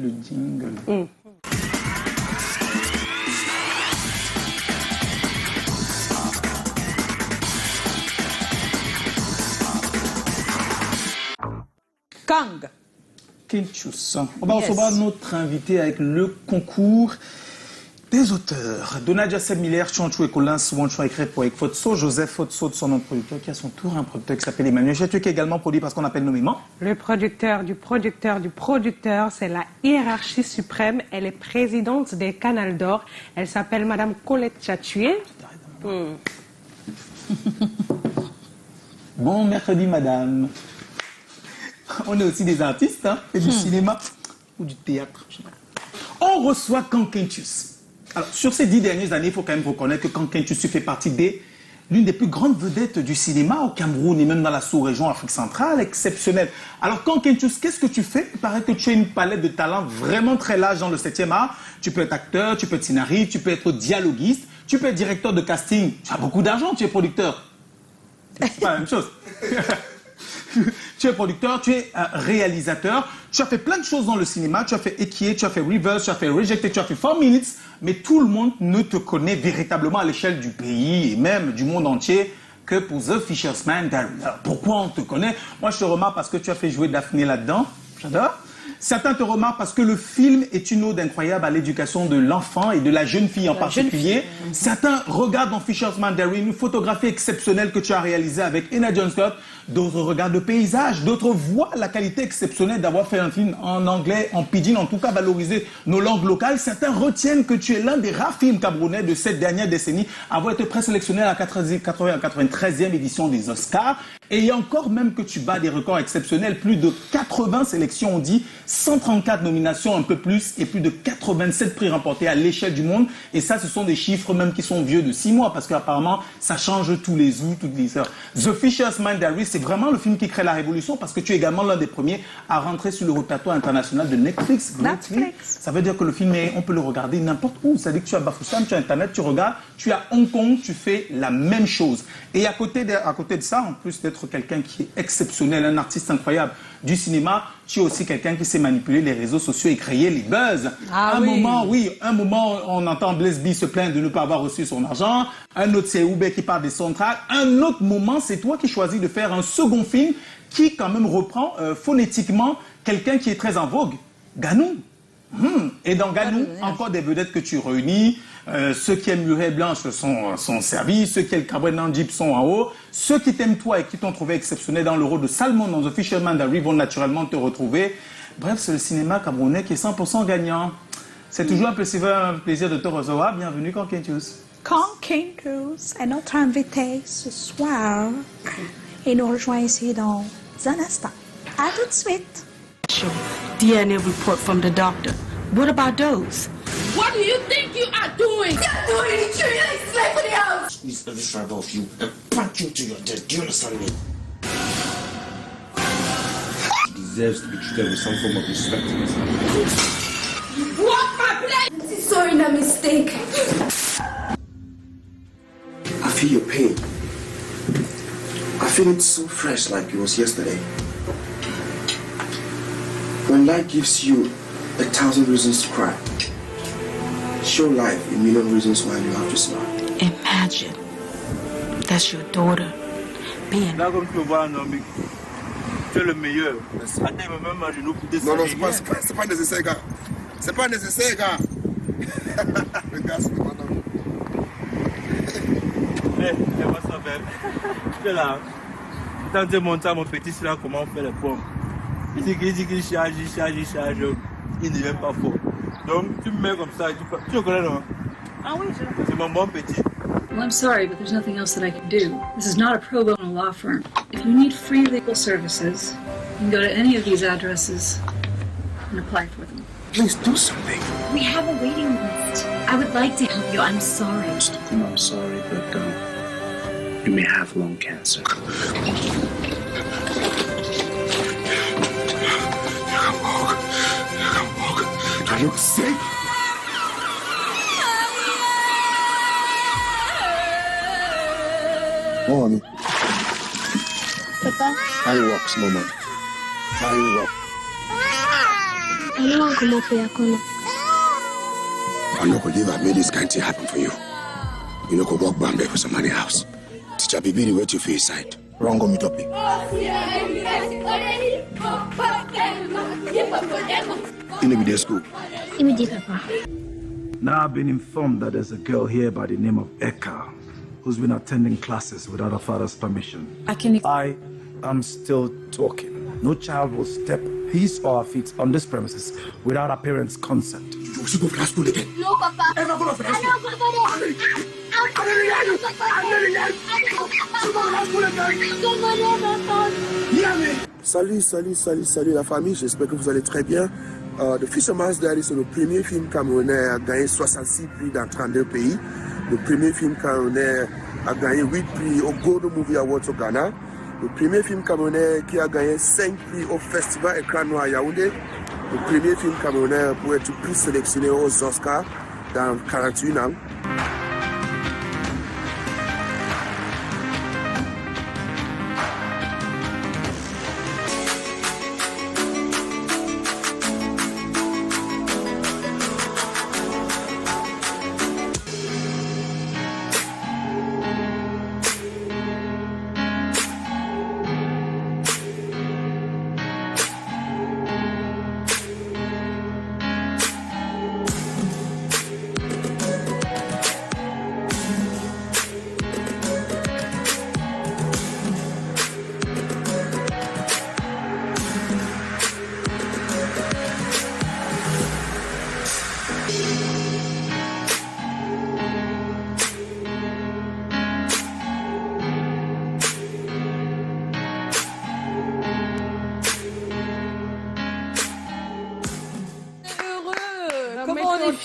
Le jingle. Kang. Kenchus. On va recevoir notre invité avec le concours des auteurs. Donadia Seb-Miller, Chanchou et Colin, Swanchou écrit pour Fotso, Joseph Fotso de son nom de producteur, qui a son tour un producteur qui s'appelle Emmanuel Chatu, qui est également produit par ce qu'on appelle nommément. Le producteur du producteur du producteur, c'est la hiérarchie suprême. Elle est présidente des Canals d'Or. Elle s'appelle Madame Colette Chatué. Bon mercredi, madame. On est aussi des artistes, hein, et du cinéma ou du théâtre. On reçoit Kang Kenchus. Alors, sur ces 10 dernières années, il faut quand même reconnaître que Kang Kenchus fait partie l'une des plus grandes vedettes du cinéma au Cameroun et même dans la sous-région Afrique centrale, exceptionnelle. Alors, Kang Kenchus, qu'est-ce que tu fais? Il paraît que tu as une palette de talents vraiment très large dans le 7e art. Tu peux être acteur, tu peux être scénariste, tu peux être dialoguiste, tu peux être directeur de casting. Tu as beaucoup d'argent, tu es producteur. C'est pas la même chose. Tu es producteur, tu es réalisateur, tu as fait plein de choses dans le cinéma, tu as fait Ekié, tu as fait Reverse, tu as fait Rejected, tu as fait 4 Minutes, mais tout le monde ne te connaît véritablement à l'échelle du pays et même du monde entier que pour The Fisherman's Diary. Alors pourquoi on te connaît? Moi je te remarque parce que tu as fait jouer Daphné là-dedans, j'adore. Certains te remarquent parce que le film est une ode incroyable à l'éducation de l'enfant et de la jeune fille en particulier. Certains regardent dans Fisherman's Diary une photographie exceptionnelle que tu as réalisée avec Ena John Scott. D'autres regardent le paysage. D'autres voient la qualité exceptionnelle d'avoir fait un film en anglais, en pidgin, en tout cas valoriser nos langues locales. Certains retiennent que tu es l'un des rares films camerounais de cette dernière décennie à avoir été présélectionné à la 93e édition des Oscars. Et il y a encore même que tu bats des records exceptionnels. Plus de 80 sélections, on dit, 134 nominations, un peu plus, et plus de 87 prix remportés à l'échelle du monde. Et ça, ce sont des chiffres même qui sont vieux de 6 mois, parce qu'apparemment, ça change tous les jours, toutes les heures. The Fisherman's Diary, c'est vraiment le film qui crée la révolution, parce que tu es également l'un des premiers à rentrer sur le répertoire international de Netflix. Ça veut dire que le film, on peut le regarder n'importe où. Ça veut dire que tu as Bafoussam, tu as Internet, tu regardes, tu es à Hong Kong, tu fais la même chose. Et à côté de ça, en plus d'être quelqu'un qui est exceptionnel, un artiste incroyable du cinéma, tu es aussi quelqu'un qui sait manipuler les réseaux sociaux et créer les buzz. Un moment, on entend Blaise B se plaindre de ne pas avoir reçu son argent. Un autre, c'est Oubé qui parle des soundtracks. Un autre moment, c'est toi qui choisis de faire un second film qui, quand même, reprend phonétiquement quelqu'un qui est très en vogue, Ganou. Et dans Ganou, encore des vedettes que tu réunis. Ceux qui aiment Murée Blanche sont servis, ceux qui aiment Cabré Nandjip sont en haut, ceux qui t'aiment toi et qui t'ont trouvé exceptionnel dans le rôle de Salmon dans The Fisherman's Diary vont naturellement te retrouver. Bref, c'est le cinéma camerounais qui est 100% gagnant. C'est toujours un plaisir de te recevoir. Bienvenue, Kang Kenchus. Kang Kenchus est notre invité ce soir et nous rejoint ici dans un instant. À tout de suite. DNA report from the doctor. What about those? What do you think you are doing? You're doing it, you like slept in the house. Squeeze every fiber of you and punch you to your death. Do you understand me? She deserves to be treated with some form of respect. Walk my place! This is sorry, no mistake. I feel your pain. I feel it so fresh like it was yesterday. When life gives you 1,000 reasons to cry, show life 1,000,000 reasons why you have to smile. Imagine that's your daughter being. Là, comme tu me vois, non, mais tu es le meilleur. Attends, même à genoux pour descendre. Non, c'est pas nécessaire, gars. C'est pas nécessaire, gars. Regarde, c'est maintenant. Eh, what's up, babe? Tu es là. Quand tu montes à mon petit, c'est là comment on fait les pommes. Il dit qu'il charge. Il ne vient pas fort. Donc, tu me mets comme ça. Tu le connais, non? Ah oui, je le connais. C'est mon bon petit. Well, I'm sorry, but there's nothing else that I can do. This is not a pro bono law firm. If you need free legal services, you can go to any of these addresses and apply for them. Please do something. We have a waiting list. I would like to help you. I'm sorry. I'm sorry, but you may have lung cancer. I look sick. Mom. Papa. Fireworks, Mama. Fireworks. I'm not going to leave. I made this kind of thing happen for you. You know, go walk Bombay for some money house. Teacher Bibi wait you for his side. Wrong go meet up. In the school. Now I've been informed that there's a girl here by the name of Eka who's been attending classes without her father's permission. I am still talking. No child will step his or her feet on this premises without her parents' consent. You should go to school again. No, Papa. I'm not going to school. Salut la famille, j'espère que vous allez très bien. The Fisherman's Diary, c'est le premier film camerounais à gagner 66 prix dans 32 pays. Le premier film camerounais a gagné 8 prix au Golden Movie Awards au Ghana. Le premier film camerounais qui a gagné 5 prix au Festival Écran Noir à Yaoundé. Le premier film camerounais pour être plus sélectionné aux Oscars dans 41 ans. Comment on est fiers